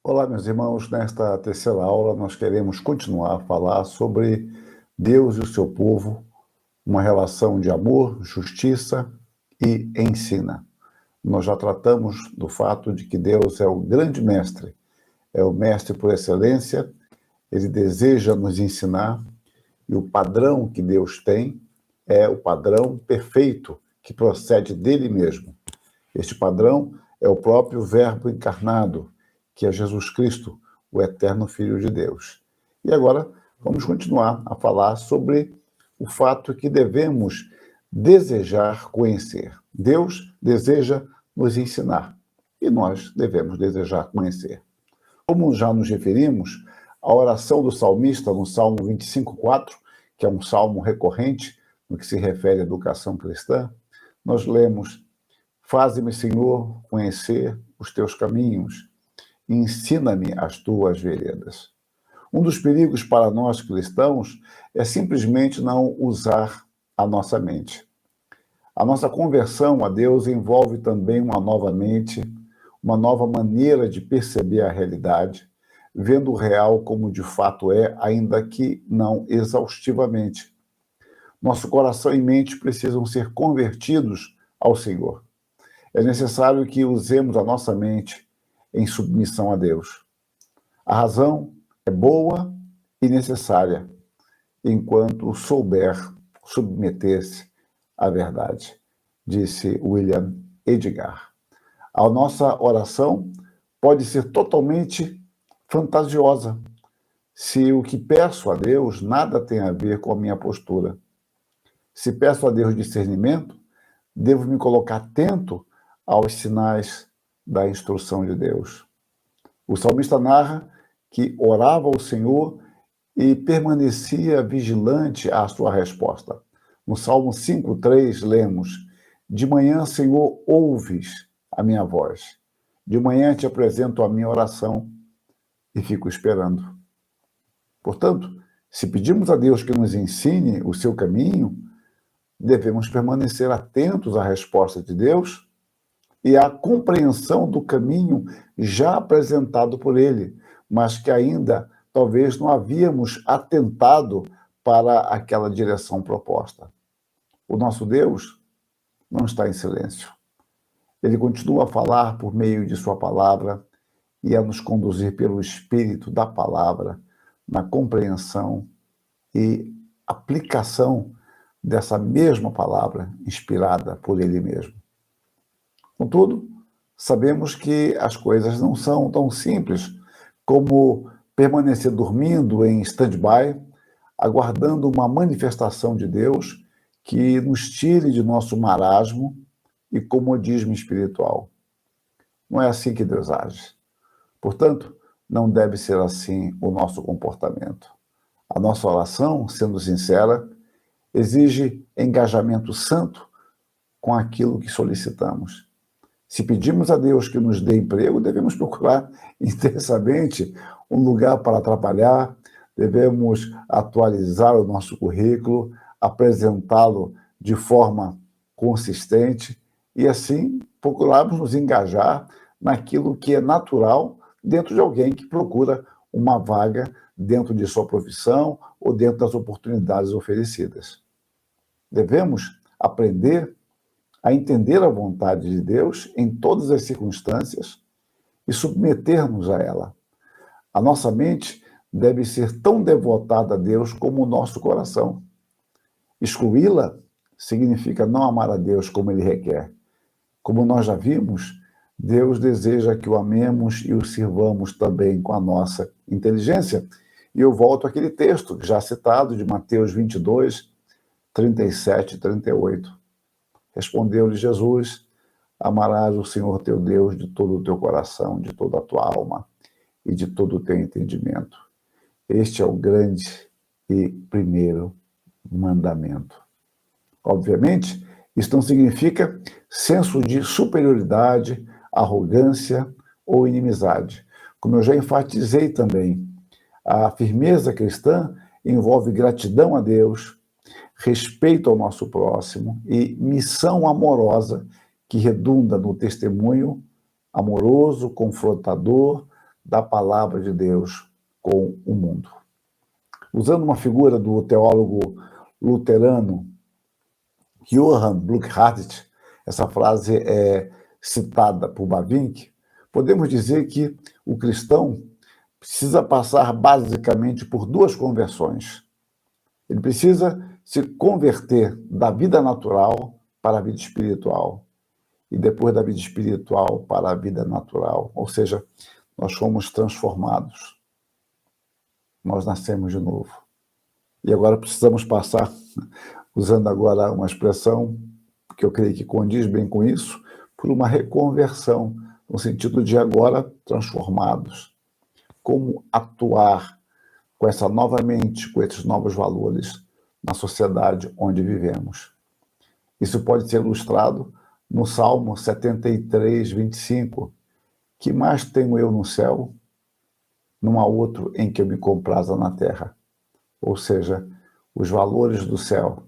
Olá, meus irmãos. Nesta terceira aula, nós queremos continuar a falar sobre Deus e o seu povo, uma relação de amor, justiça e ensina. Nós já tratamos do fato de que Deus é o grande mestre, é o mestre por excelência, ele deseja nos ensinar, e o padrão que Deus tem é o padrão perfeito que procede dele mesmo. Este padrão é o próprio Verbo encarnado, que é Jesus Cristo, o eterno Filho de Deus. E agora vamos continuar a falar sobre o fato que devemos desejar conhecer. Deus deseja nos ensinar e nós devemos desejar conhecer. Como já nos referimos, a oração do salmista no Salmo 25:4, que é um salmo recorrente no que se refere à educação cristã, nós lemos: Faze-me, Senhor, conhecer os teus caminhos, e ensina-me as tuas veredas. Um dos perigos para nós cristãos é simplesmente não usar a nossa mente. A nossa conversão a Deus envolve também uma nova mente, uma nova maneira de perceber a realidade, vendo o real como de fato é, ainda que não exaustivamente. Nosso coração e mente precisam ser convertidos ao Senhor. É necessário que usemos a nossa mente em submissão a Deus. A razão é boa e necessária, enquanto souber submeter-se à verdade, disse William Edgar. A nossa oração pode ser totalmente fantasiosa, se o que peço a Deus nada tem a ver com a minha postura. Se peço a Deus discernimento, devo me colocar atento aos sinais da instrução de Deus. O salmista narra que orava ao Senhor e permanecia vigilante à sua resposta. No Salmo 5:3 lemos: De manhã, Senhor, ouves a minha voz. De manhã te apresento a minha oração e fico esperando. Portanto, se pedimos a Deus que nos ensine o seu caminho, devemos permanecer atentos à resposta de Deus e à compreensão do caminho já apresentado por ele, mas que ainda talvez não havíamos atentado para aquela direção proposta. O nosso Deus não está em silêncio. Ele continua a falar por meio de sua palavra e a nos conduzir pelo Espírito da palavra na compreensão e aplicação dessa mesma palavra inspirada por ele mesmo. Contudo, sabemos que as coisas não são tão simples como permanecer dormindo em stand-by, aguardando uma manifestação de Deus que nos tire de nosso marasmo e comodismo espiritual. Não é assim que Deus age. Portanto, não deve ser assim o nosso comportamento. A nossa oração, sendo sincera, exige engajamento santo com aquilo que solicitamos. Se pedimos a Deus que nos dê emprego, devemos procurar intensamente um lugar para trabalhar, devemos atualizar o nosso currículo, apresentá-lo de forma consistente e, assim, procurarmos nos engajar naquilo que é natural dentro de alguém que procura uma vaga dentro de sua profissão ou dentro das oportunidades oferecidas. Devemos aprender a entender a vontade de Deus em todas as circunstâncias e submeter-nos a ela. A nossa mente deve ser tão devotada a Deus como o nosso coração. Excluí-la significa não amar a Deus como ele requer. Como nós já vimos, Deus deseja que o amemos e o sirvamos também com a nossa inteligência. E eu volto àquele texto já citado de Mateus 22, 37 e 38. Respondeu-lhe Jesus: Amarás o Senhor teu Deus de todo o teu coração, de toda a tua alma e de todo o teu entendimento. Este é o grande e primeiro mandamento. Obviamente, isso não significa senso de superioridade, arrogância ou inimizade. Como eu já enfatizei também, a firmeza cristã envolve gratidão a Deus, respeito ao nosso próximo e missão amorosa que redunda no testemunho amoroso, confrontador, da palavra de Deus com o mundo. Usando uma figura do teólogo luterano Johann Burckhardt, essa frase é citada por Bavinck, podemos dizer que o cristão precisa passar basicamente por duas conversões. Ele precisa se converter da vida natural para a vida espiritual e depois da vida espiritual para a vida natural. Ou seja, nós fomos transformados. Nós nascemos de novo. E agora precisamos passar, usando agora uma expressão que eu creio que condiz bem com isso, por uma reconversão, no sentido de agora transformados. Como atuar com essa nova mente, com esses novos valores na sociedade onde vivemos. Isso pode ser ilustrado no Salmo 73, 25. Que mais tenho eu no céu? Não há outro em que eu me compraza na terra. Ou seja, os valores do céu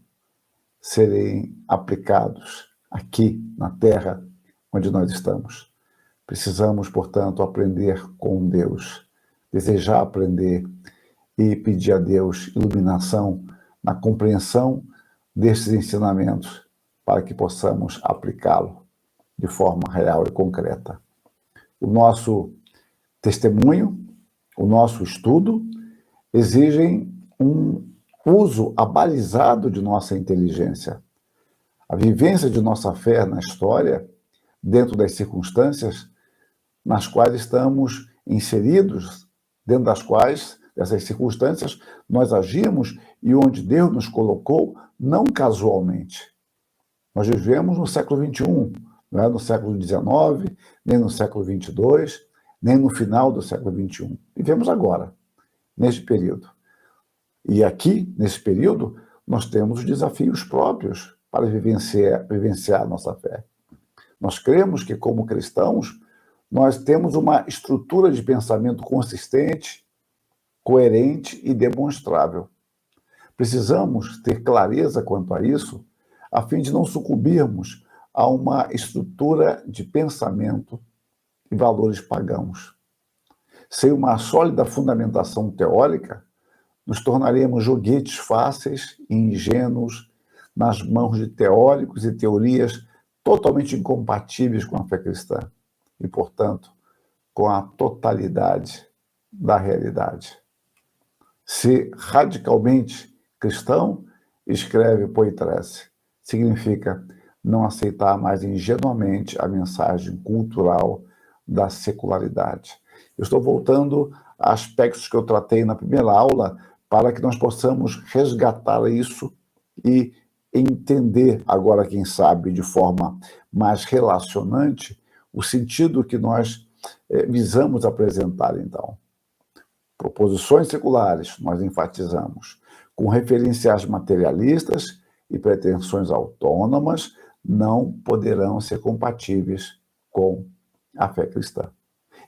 serem aplicados aqui na terra onde nós estamos. Precisamos, portanto, aprender com Deus, desejar aprender e pedir a Deus iluminação na compreensão desses ensinamentos para que possamos aplicá-lo de forma real e concreta. O nosso testemunho, o nosso estudo exigem um uso abalizado de nossa inteligência. A vivência de nossa fé na história, dentro das circunstâncias nas quais estamos inseridos, dentro das quais, dessas circunstâncias, nós agimos e onde Deus nos colocou, não casualmente. Nós vivemos no século XXI, não é no século XIX, nem no século XXII, nem no final do século XXI. Vivemos agora, neste período. E aqui, nesse período, nós temos desafios próprios para vivenciar a nossa fé. Nós cremos que, como cristãos, nós temos uma estrutura de pensamento consistente, coerente e demonstrável. Precisamos ter clareza quanto a isso, a fim de não sucumbirmos a uma estrutura de pensamento e valores pagãos. Sem uma sólida fundamentação teórica, nos tornaremos joguetes fáceis e ingênuos nas mãos de teóricos e teorias totalmente incompatíveis com a fé cristã e, portanto, com a totalidade da realidade. Ser radicalmente cristão, escreve Poitresse, significa não aceitar mais ingenuamente a mensagem cultural da secularidade. Eu estou voltando a aspectos que eu tratei na primeira aula para que nós possamos resgatar isso e entender agora, quem sabe, de forma mais relacionante, o sentido que nós visamos apresentar, então. Proposições seculares, nós enfatizamos, com referenciais materialistas e pretensões autônomas, não poderão ser compatíveis com a fé cristã.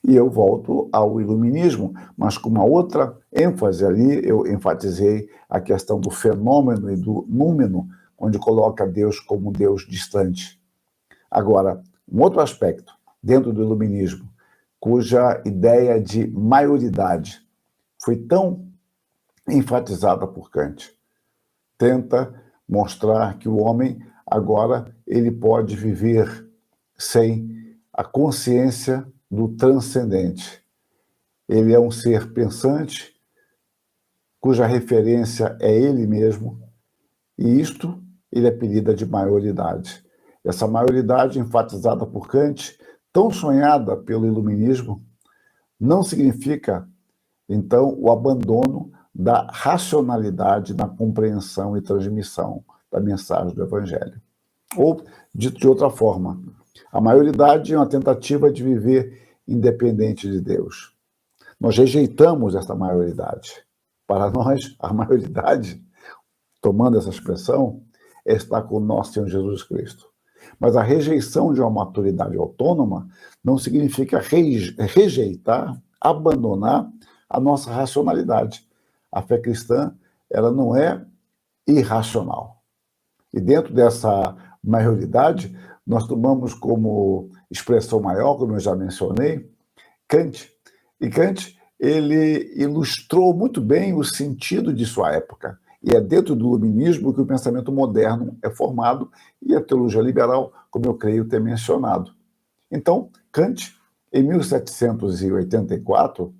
E eu volto ao iluminismo, mas com uma outra ênfase ali, eu enfatizei a questão do fenômeno e do númeno, onde coloca Deus como Deus distante. Agora, um outro aspecto, dentro do iluminismo, cuja ideia de maioridade foi tão enfatizada por Kant, tenta mostrar que o homem agora ele pode viver sem a consciência do transcendente. Ele é um ser pensante, cuja referência é ele mesmo, e isto ele apelida de maioridade. Essa maioridade enfatizada por Kant, tão sonhada pelo iluminismo, não significa, então, o abandono da racionalidade na compreensão e transmissão da mensagem do Evangelho. Ou, dito de outra forma, a maioridade é uma tentativa de viver independente de Deus. Nós rejeitamos essa maioridade. Para nós, a maioridade, tomando essa expressão, é estar com o nosso Senhor Jesus Cristo. Mas a rejeição de uma maturidade autônoma não significa rejeitar, abandonar a nossa racionalidade. A fé cristã, ela não é irracional. E dentro dessa maioridade, nós tomamos como expressão maior, como eu já mencionei, Kant, E Kant, ele ilustrou muito bem o sentido de sua época. E é dentro do iluminismo que o pensamento moderno é formado e a teologia liberal, como eu creio ter mencionado. Então, Kant, em 1784,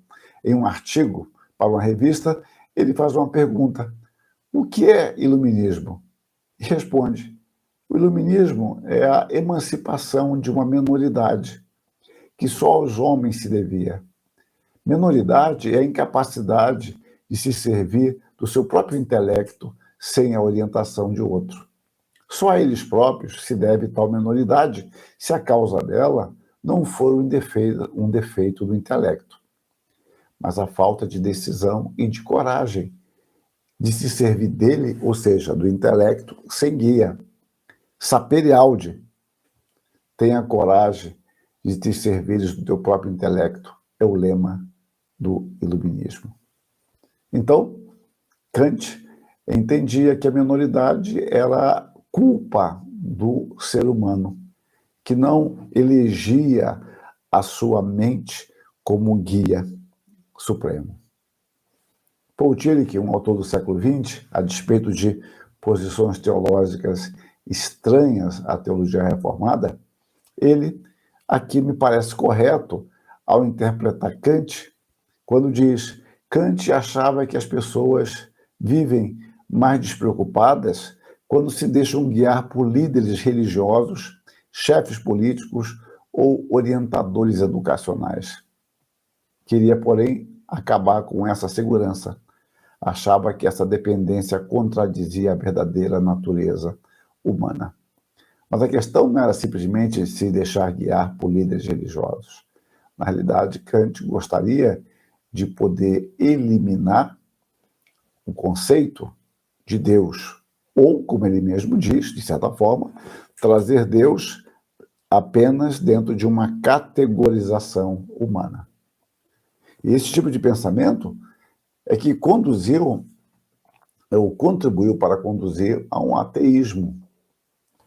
em um artigo para uma revista, ele faz uma pergunta: o que é iluminismo? E responde: o iluminismo é a emancipação de uma minoridade que só aos homens se devia. Minoridade é a incapacidade de se servir do seu próprio intelecto sem a orientação de outro. Só a eles próprios se deve tal minoridade, se a causa dela não for um defeito do intelecto, mas a falta de decisão e de coragem de se servir dele, ou seja, do intelecto, sem guia. Sapere aude, tenha coragem de te servires do teu próprio intelecto, é o lema do iluminismo. Então, Kant entendia que a minoridade era culpa do ser humano, que não elegia a sua mente como guia supremo. Paul Tillich, um autor do século XX, a despeito de posições teológicas estranhas à teologia reformada, ele aqui me parece correto ao interpretar Kant, quando diz: Kant achava que as pessoas vivem mais despreocupadas quando se deixam guiar por líderes religiosos, chefes políticos ou orientadores educacionais. Queria, porém, acabar com essa segurança. Achava que essa dependência contradizia a verdadeira natureza humana. Mas a questão não era simplesmente se deixar guiar por líderes religiosos. Na realidade, Kant gostaria de poder eliminar o conceito de Deus, ou, como ele mesmo diz, de certa forma, trazer Deus apenas dentro de uma categorização humana. E esse tipo de pensamento é que contribuiu para conduzir a um ateísmo,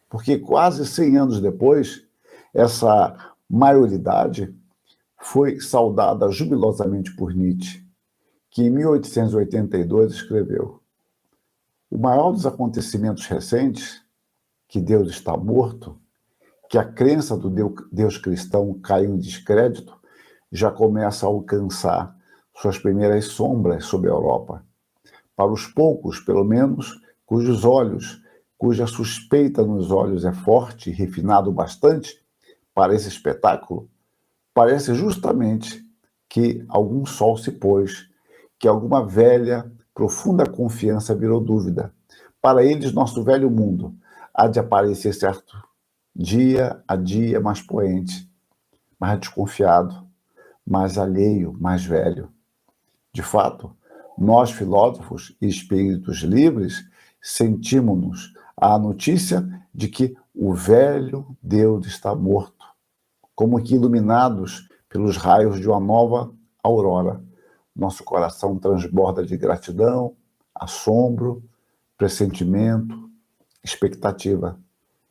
porque quase 100 anos depois, essa maioridade foi saudada jubilosamente por Nietzsche, que em 1882 escreveu: o maior dos acontecimentos recentes, que Deus está morto, que a crença do Deus cristão caiu em descrédito, já começa a alcançar suas primeiras sombras sobre a Europa. Para os poucos, pelo menos, cuja suspeita nos olhos é forte e refinado bastante para esse espetáculo, parece justamente que algum sol se pôs, que alguma velha, profunda confiança virou dúvida. Para eles, nosso velho mundo há de aparecer certo dia a dia mais poente, mais desconfiado, mais alheio, mais velho. De fato, nós, filósofos e espíritos livres, sentimos-nos à notícia de que o velho Deus está morto, como que iluminados pelos raios de uma nova aurora. Nosso coração transborda de gratidão, assombro, pressentimento, expectativa.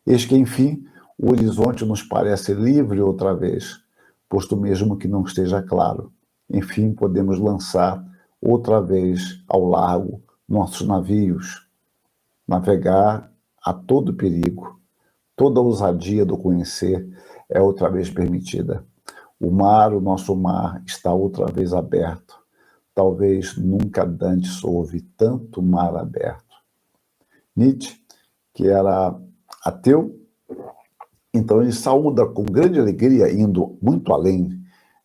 Eis que, enfim, o horizonte nos parece livre outra vez, posto mesmo que não esteja claro. Enfim, podemos lançar outra vez ao largo nossos navios, navegar a todo perigo. Toda a ousadia do conhecer é outra vez permitida. O mar, o nosso mar, está outra vez aberto. Talvez nunca dantes houve tanto mar aberto. Nietzsche, que era ateu, então ele saúda com grande alegria, indo muito além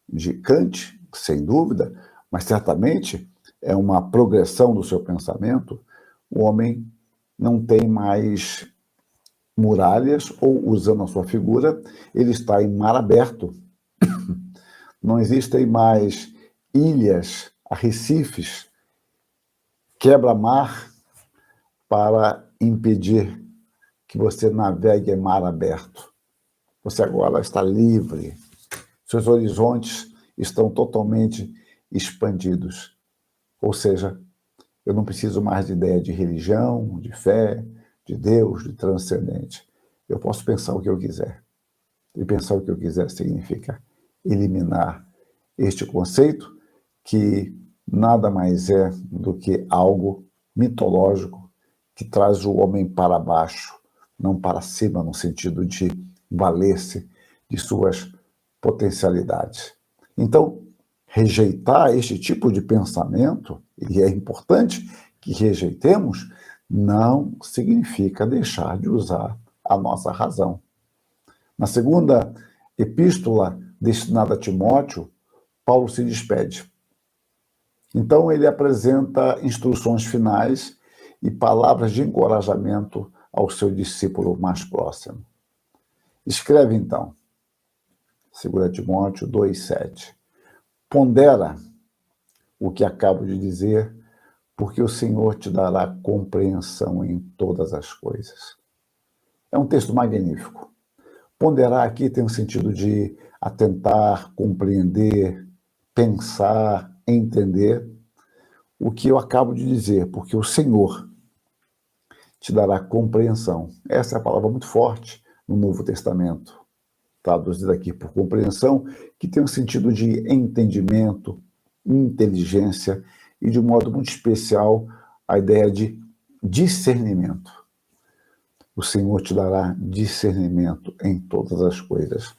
de Kant, sem dúvida, mas certamente é uma progressão do seu pensamento. O homem não tem mais muralhas, ou, usando a sua figura, ele está em mar aberto. Não existem mais ilhas, arrecifes, quebra-mar para impedir que você navegue em mar aberto. Você agora está livre. Seus horizontes estão totalmente expandidos. Ou seja, eu não preciso mais de ideia de religião, de fé, de Deus, de transcendente. Eu posso pensar o que eu quiser. E pensar o que eu quiser significa eliminar este conceito, que nada mais é do que algo mitológico que traz o homem para baixo, não para cima, no sentido de valer-se de suas potencialidades. Então, rejeitar este tipo de pensamento, e é importante que rejeitemos, não significa deixar de usar a nossa razão. Na segunda epístola destinada a Timóteo, Paulo se despede. Então, ele apresenta instruções finais e palavras de encorajamento ao seu discípulo mais próximo. Escreve, então, 2 Timóteo 2,7. Pondera o que acabo de dizer, porque o Senhor te dará compreensão em todas as coisas. É um texto magnífico. Ponderar aqui tem o sentido de atentar, compreender, pensar, entender o que eu acabo de dizer, porque o Senhor te dará compreensão. Essa é a palavra muito forte no Novo Testamento, traduzida aqui por compreensão, que tem o sentido de entendimento, inteligência e, de um modo muito especial, a ideia de discernimento. O Senhor te dará discernimento em todas as coisas.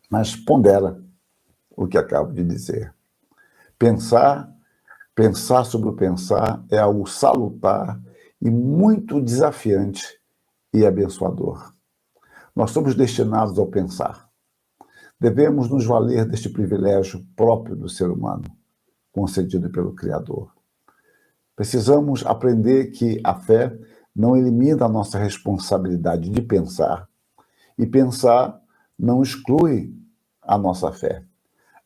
Mas pondera o que acabo de dizer. Pensar sobre o pensar é algo salutar e muito desafiante e abençoador. Nós somos destinados ao pensar. Devemos nos valer deste privilégio próprio do ser humano, concedido pelo Criador. Precisamos aprender que a fé não elimina a nossa responsabilidade de pensar, e pensar não exclui a nossa fé.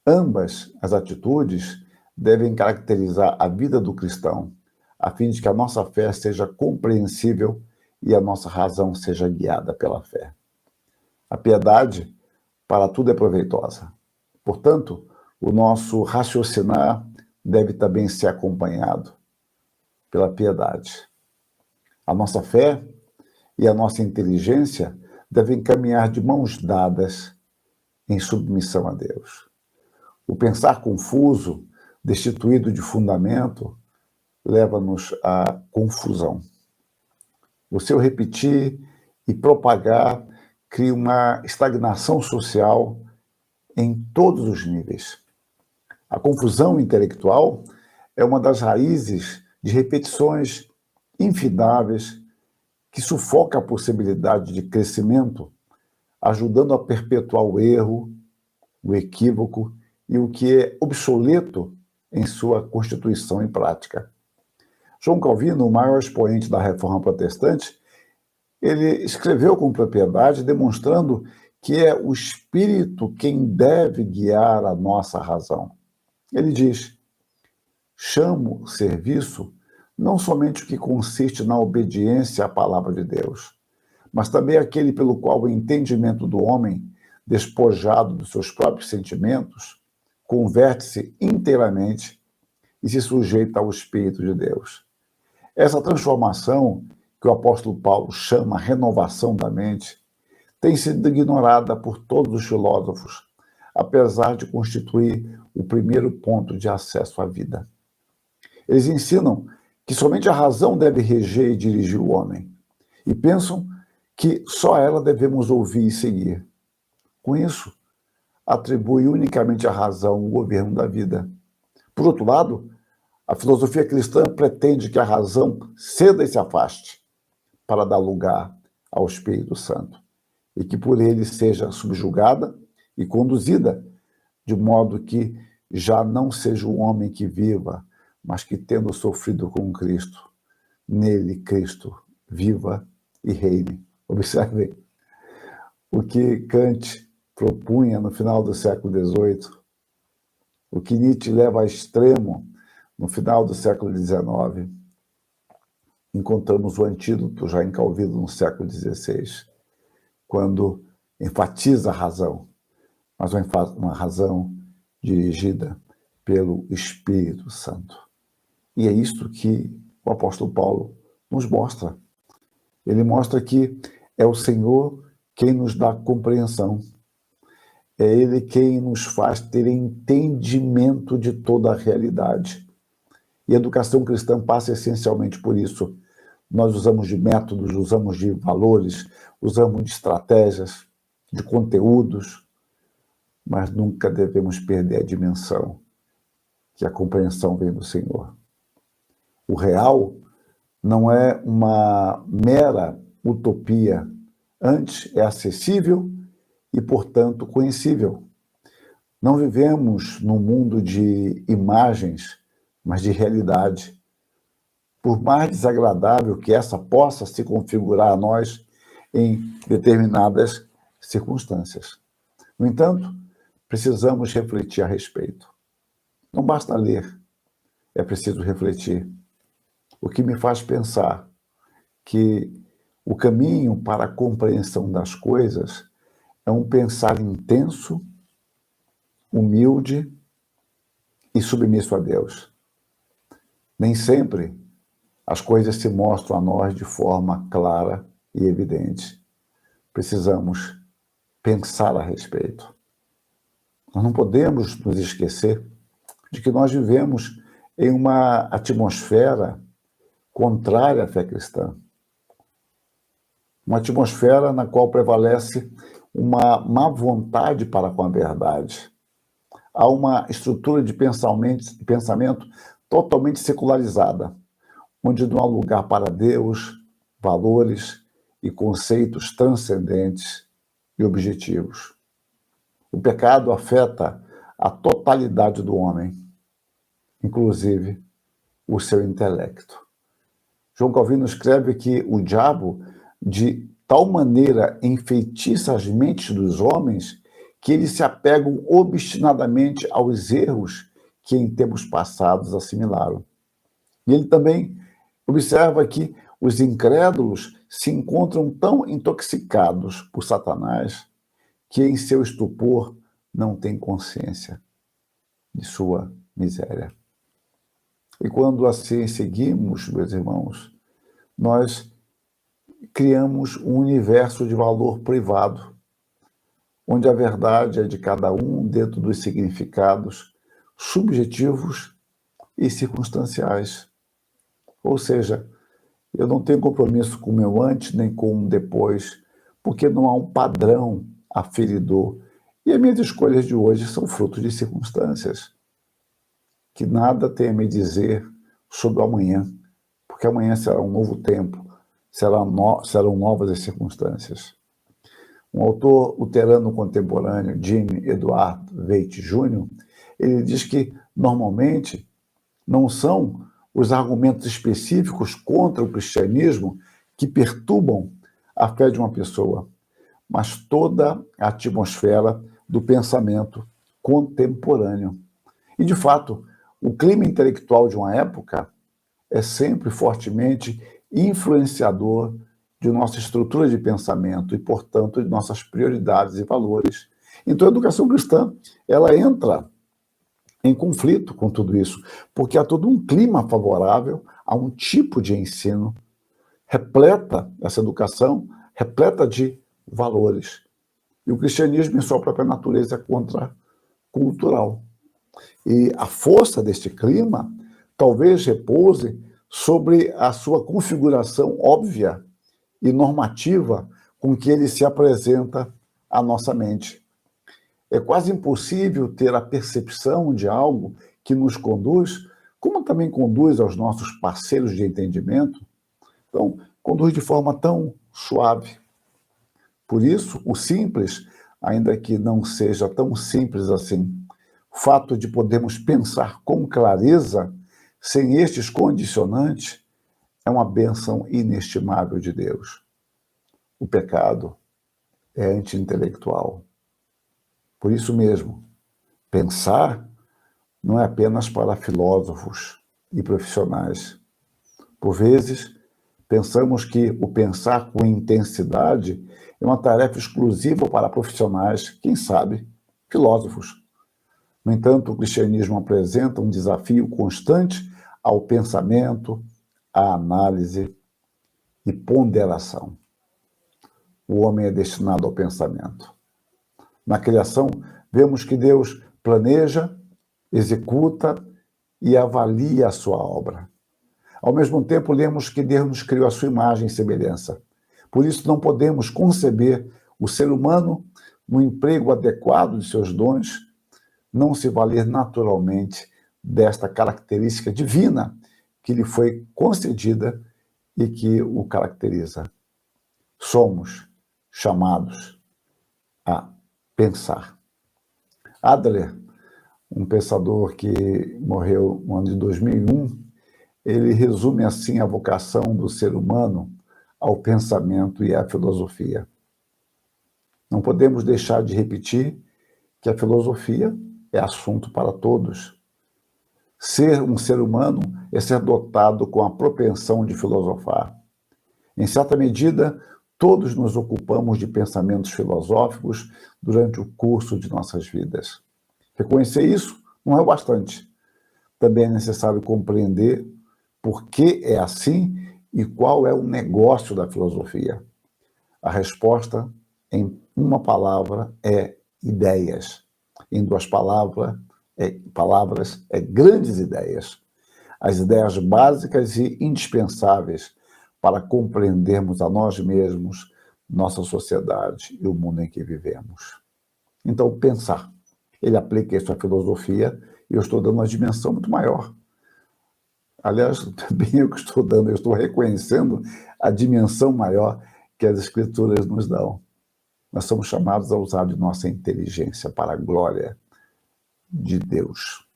Ambas as atitudes devem caracterizar a vida do cristão, a fim de que a nossa fé seja compreensível e a nossa razão seja guiada pela fé. A piedade para tudo é proveitosa. Portanto, o nosso raciocinar deve também ser acompanhado pela piedade. A nossa fé e a nossa inteligência devem caminhar de mãos dadas em submissão a Deus. O pensar confuso, destituído de fundamento, leva-nos à confusão. O seu repetir e propagar cria uma estagnação social em todos os níveis. A confusão intelectual é uma das raízes de repetições infindáveis que sufoca a possibilidade de crescimento, ajudando a perpetuar o erro, o equívoco e o que é obsoleto em sua constituição e prática. João Calvino, o maior expoente da Reforma Protestante, ele escreveu com propriedade, demonstrando que é o Espírito quem deve guiar a nossa razão. Ele diz: chamo serviço não somente o que consiste na obediência à palavra de Deus, mas também aquele pelo qual o entendimento do homem, despojado dos seus próprios sentimentos, converte-se inteiramente e se sujeita ao Espírito de Deus. Essa transformação, que o apóstolo Paulo chama renovação da mente, tem sido ignorada por todos os filósofos, apesar de constituir o primeiro ponto de acesso à vida. Eles ensinam que somente a razão deve reger e dirigir o homem, e pensam que só ela devemos ouvir e seguir. Com isso, atribui unicamente à razão o governo da vida. Por outro lado, a filosofia cristã pretende que a razão ceda e se afaste para dar lugar ao Espírito Santo, e que por ele seja subjugada e conduzida, de modo que já não seja o homem que viva, mas que, tendo sofrido com Cristo, nele Cristo viva e reine. Observem o que Kant propunha no final do século XVIII, o que Nietzsche leva a extremo no final do século XIX. Encontramos o antídoto já em Calvino no século XVI, quando enfatiza a razão, mas uma razão dirigida pelo Espírito Santo. E é isto que o apóstolo Paulo nos mostra. Ele mostra que é o Senhor quem nos dá compreensão. É Ele quem nos faz ter entendimento de toda a realidade. E a educação cristã passa essencialmente por isso. Nós usamos de métodos, usamos de valores, usamos de estratégias, de conteúdos, mas nunca devemos perder a dimensão que a compreensão vem do Senhor. O real não é uma mera utopia, antes é acessível e, portanto, conhecível. Não vivemos num mundo de imagens, mas de realidade. Por mais desagradável que essa possa se configurar a nós em determinadas circunstâncias. No entanto, precisamos refletir a respeito. Não basta ler, é preciso refletir. O que me faz pensar que o caminho para a compreensão das coisas é um pensar intenso, humilde e submisso a Deus. Nem sempre as coisas se mostram a nós de forma clara e evidente. Precisamos pensar a respeito. Nós não podemos nos esquecer de que nós vivemos em uma atmosfera contrária à fé cristã. Uma atmosfera na qual prevalece uma má vontade para com a verdade. Há uma estrutura de pensamento totalmente secularizada, onde não há lugar para Deus, valores e conceitos transcendentes e objetivos. O pecado afeta a totalidade do homem, inclusive o seu intelecto. João Calvino escreve que o diabo, de tal maneira, enfeitiça as mentes dos homens que eles se apegam obstinadamente aos erros que em tempos passados assimilaram. E ele também observa que os incrédulos se encontram tão intoxicados por Satanás que em seu estupor não têm consciência de sua miséria. E quando assim seguimos, meus irmãos, nós criamos um universo de valor privado, onde a verdade é de cada um dentro dos significados subjetivos e circunstanciais. Ou seja, eu não tenho compromisso com o meu antes nem com o depois, porque não há um padrão aferidor. E as minhas escolhas de hoje são fruto de circunstâncias que nada tem a me dizer sobre o amanhã, porque amanhã será um novo tempo, serão novas as circunstâncias. Um autor luterano contemporâneo, Jim Edward Waite Jr., ele diz que, normalmente, não são os argumentos específicos contra o cristianismo que perturbam a fé de uma pessoa, mas toda a atmosfera do pensamento contemporâneo. E, de fato, o clima intelectual de uma época é sempre fortemente influenciador de nossa estrutura de pensamento e, portanto, de nossas prioridades e valores. Então, a educação cristã, ela entra em conflito com tudo isso, porque há todo um clima favorável a um tipo de ensino repleta, essa educação, repleta de valores. E o cristianismo, em sua própria natureza, é contracultural. E a força deste clima talvez repouse sobre a sua configuração óbvia e normativa com que ele se apresenta à nossa mente. É quase impossível ter a percepção de algo que nos conduz, como também conduz aos nossos parceiros de entendimento. Então, conduz de forma tão suave. Por isso, o simples, ainda que não seja tão simples assim, o fato de podermos pensar com clareza, sem estes condicionantes, é uma bênção inestimável de Deus. O pecado é anti-intelectual. Por isso mesmo, pensar não é apenas para filósofos e profissionais. Por vezes, pensamos que o pensar com intensidade é uma tarefa exclusiva para profissionais, quem sabe, filósofos. No entanto, o cristianismo apresenta um desafio constante ao pensamento, à análise e ponderação. O homem é destinado ao pensamento. Na criação, vemos que Deus planeja, executa e avalia a sua obra. Ao mesmo tempo, lemos que Deus nos criou à sua imagem e semelhança. Por isso, não podemos conceber o ser humano no emprego adequado de seus dons, não se valer naturalmente desta característica divina que lhe foi concedida e que o caracteriza. Somos chamados a pensar. Adler, um pensador que morreu no ano de 2001, ele resume assim a vocação do ser humano ao pensamento e à filosofia. Não podemos deixar de repetir que a filosofia é assunto para todos. Ser um ser humano é ser dotado com a propensão de filosofar. Em certa medida, todos nos ocupamos de pensamentos filosóficos durante o curso de nossas vidas. Reconhecer isso não é o bastante. Também é necessário compreender por que é assim e qual é o negócio da filosofia. A resposta, em uma palavra, é ideias. Em duas palavras, grandes ideias. As ideias básicas e indispensáveis para compreendermos a nós mesmos, nossa sociedade e o mundo em que vivemos. Então, pensar. Ele aplica isso à filosofia e eu estou dando uma dimensão muito maior. Aliás, também eu que estou dando, eu estou reconhecendo a dimensão maior que as Escrituras nos dão. Nós somos chamados a usar de nossa inteligência para a glória de Deus.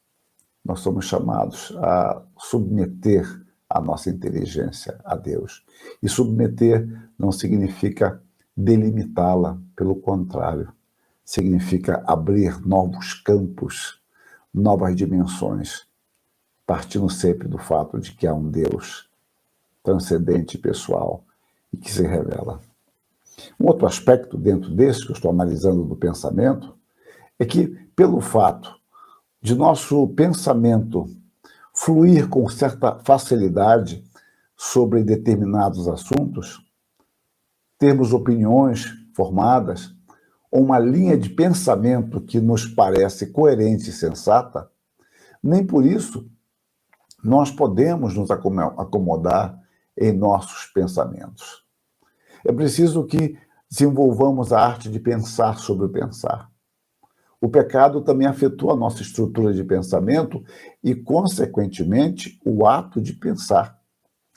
Nós somos chamados a submeter a nossa inteligência a Deus. E submeter não significa delimitá-la, pelo contrário, significa abrir novos campos, novas dimensões, partindo sempre do fato de que há um Deus transcendente e pessoal e que se revela. Um outro aspecto dentro desse que eu estou analisando do pensamento é que, pelo fato de nosso pensamento fluir com certa facilidade sobre determinados assuntos, termos opiniões formadas, ou uma linha de pensamento que nos parece coerente e sensata, nem por isso nós podemos nos acomodar em nossos pensamentos. É preciso que desenvolvamos a arte de pensar sobre o pensar. O pecado também afetou a nossa estrutura de pensamento e, consequentemente, o ato de pensar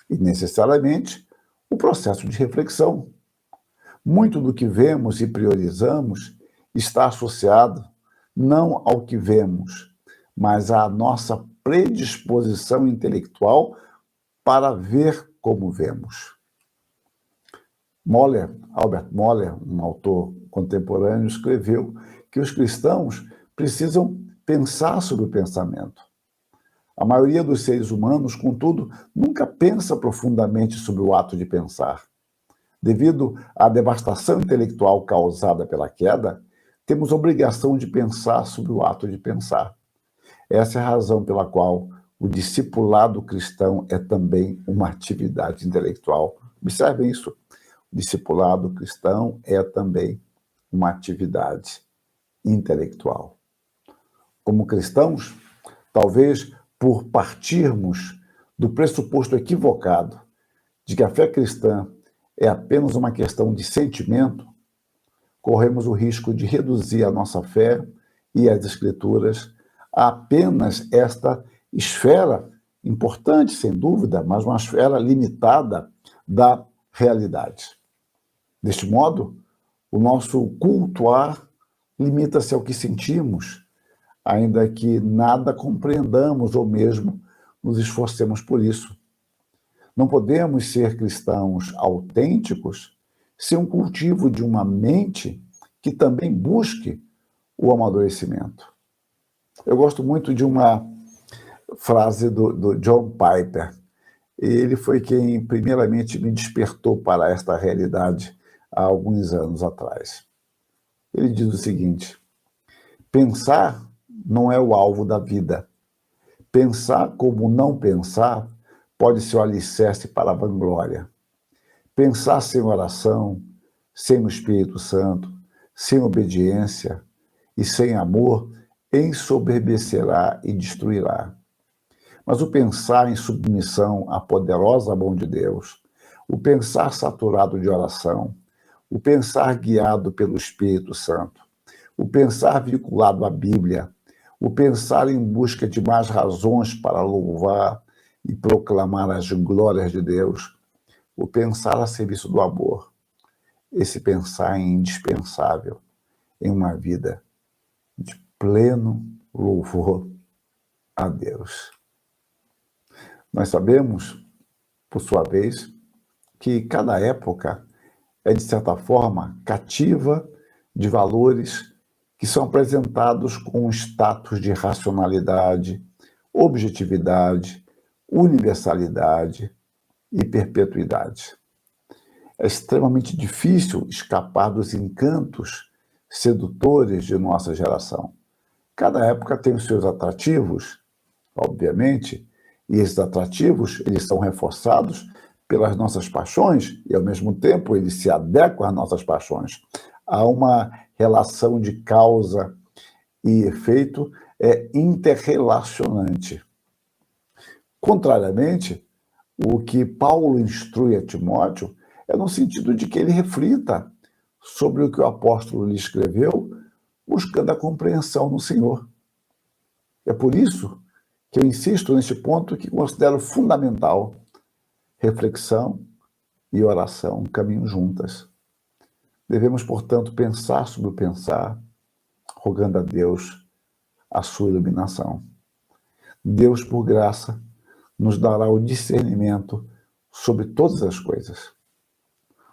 e, necessariamente, o processo de reflexão. Muito do que vemos e priorizamos está associado não ao que vemos, mas à nossa predisposição intelectual para ver como vemos. Albert Moller, um autor contemporâneo, escreveu que os cristãos precisam pensar sobre o pensamento. A maioria dos seres humanos, contudo, nunca pensa profundamente sobre o ato de pensar. Devido à devastação intelectual causada pela queda, temos obrigação de pensar sobre o ato de pensar. Essa é a razão pela qual o discipulado cristão é também uma atividade intelectual. Observem isso. O discipulado cristão é também uma atividade intelectual. Como cristãos, talvez por partirmos do pressuposto equivocado de que a fé cristã é apenas uma questão de sentimento, corremos o risco de reduzir a nossa fé e as Escrituras a apenas esta esfera, importante, sem dúvida, mas uma esfera limitada da realidade. Deste modo, o nosso cultuar limita-se ao que sentimos, ainda que nada compreendamos ou mesmo nos esforcemos por isso. Não podemos ser cristãos autênticos sem um cultivo de uma mente que também busque o amadurecimento. Eu gosto muito de uma frase do John Piper. Ele foi quem primeiramente me despertou para esta realidade há alguns anos atrás. Ele diz o seguinte: pensar não é o alvo da vida. Pensar como não pensar pode ser o alicerce para a vanglória. Pensar sem oração, sem o Espírito Santo, sem obediência e sem amor, ensoberbecerá e destruirá. Mas o pensar em submissão à poderosa mão de Deus, o pensar saturado de oração, o pensar guiado pelo Espírito Santo, o pensar vinculado à Bíblia, o pensar em busca de mais razões para louvar e proclamar as glórias de Deus, o pensar a serviço do amor, esse pensar é indispensável em uma vida de pleno louvor a Deus. Nós sabemos, por sua vez, que cada época é, de certa forma, cativa de valores que são apresentados com um status de racionalidade, objetividade, universalidade e perpetuidade. É extremamente difícil escapar dos encantos sedutores de nossa geração. Cada época tem os seus atrativos, obviamente, e esses atrativos eles são reforçados pelas nossas paixões e, ao mesmo tempo, eles se adequam às nossas paixões. Há uma relação de causa e efeito interrelacionante. Contrariamente, o que Paulo instrui a Timóteo é no sentido de que ele reflita sobre o que o apóstolo lhe escreveu, buscando a compreensão no Senhor. É por isso que eu insisto neste ponto que considero fundamental. Reflexão e oração caminham juntas. Devemos, portanto, pensar sobre o pensar, rogando a Deus a sua iluminação. Deus, por graça, nos dará o discernimento sobre todas as coisas.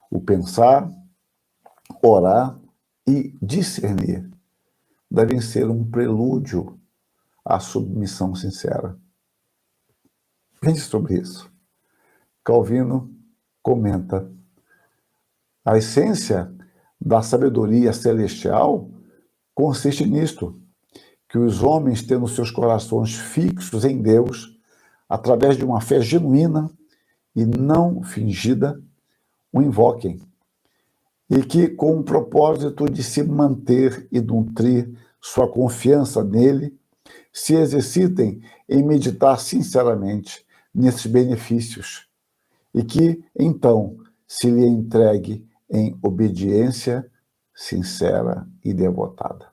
O pensar, orar e discernir devem ser um prelúdio à submissão sincera. Pense sobre isso. Calvino comenta: a essência da sabedoria celestial consiste nisto, que os homens, tendo seus corações fixos em Deus, através de uma fé genuína e não fingida, o invoquem, e que, com o propósito de se manter e nutrir sua confiança nele, se exercitem em meditar sinceramente nesses benefícios, e que, então, se lhe entregue em obediência sincera e devotada.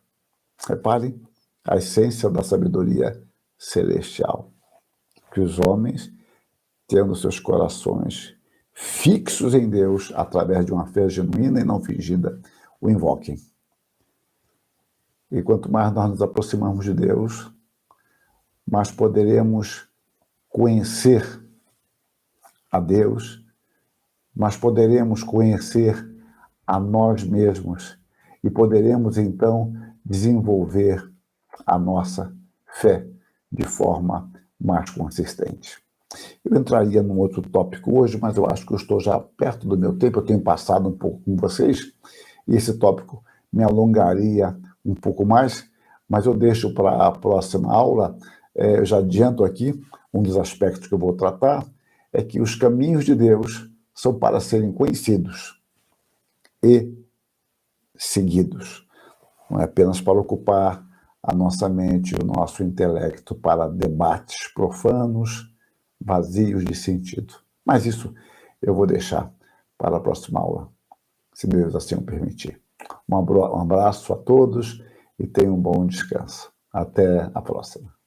Reparem a essência da sabedoria celestial, que os homens, tendo seus corações fixos em Deus, através de uma fé genuína e não fingida, o invoquem. E quanto mais nós nos aproximamos de Deus, mais poderemos conhecer a Deus, mas poderemos conhecer a nós mesmos e poderemos, então, desenvolver a nossa fé de forma mais consistente. Eu entraria num outro tópico hoje, mas eu acho que eu estou já perto do meu tempo, eu tenho passado um pouco com vocês, e esse tópico me alongaria um pouco mais, mas eu deixo para a próxima aula. Eu já adianto aqui, um dos aspectos que eu vou tratar é que os caminhos de Deus são para serem conhecidos e seguidos. Não é apenas para ocupar a nossa mente, o nosso intelecto para debates profanos, vazios de sentido. Mas isso eu vou deixar para a próxima aula, se Deus assim o permitir. Um abraço a todos e tenham um bom descanso. Até a próxima.